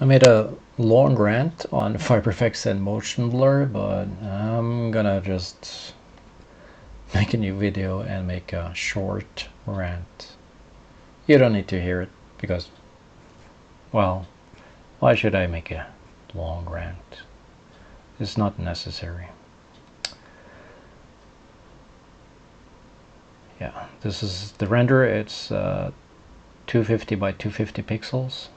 I made a long rant on FiberFX and MotionBlur, but I'm gonna just make a new video and make a short rant. You don't need to hear it because, well, why should I make a long rant? It's not necessary. Yeah, this is the render. It's 250 by 250 pixels.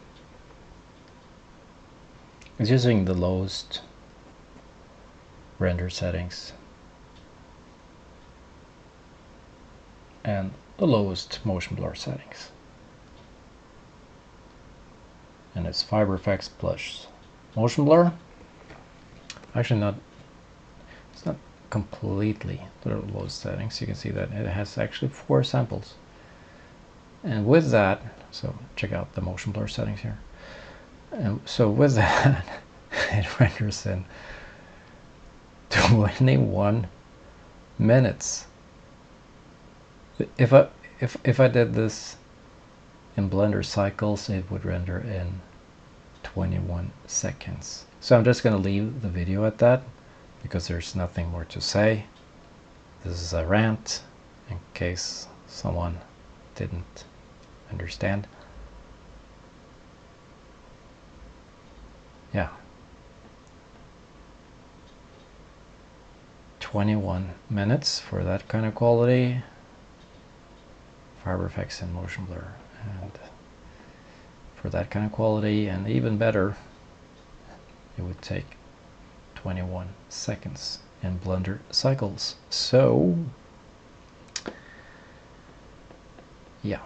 It's using the lowest render settings and the lowest motion blur settings. And it's FiberFX plus motion blur. Actually not, it's not completely the lowest settings. You can see that it has actually 4 samples. And with that, so check out the motion blur settings here. And so with that, it renders in 21 minutes. If I did this in Blender cycles, it would render in 21 seconds. So I'm just going to leave the video at that because there's nothing more to say. This is a rant in case someone didn't understand. Yeah. 21 minutes for that kind of quality. FiberFX and motion blur, and for that kind of quality, and even better, it would take 21 seconds in Blender cycles. So yeah.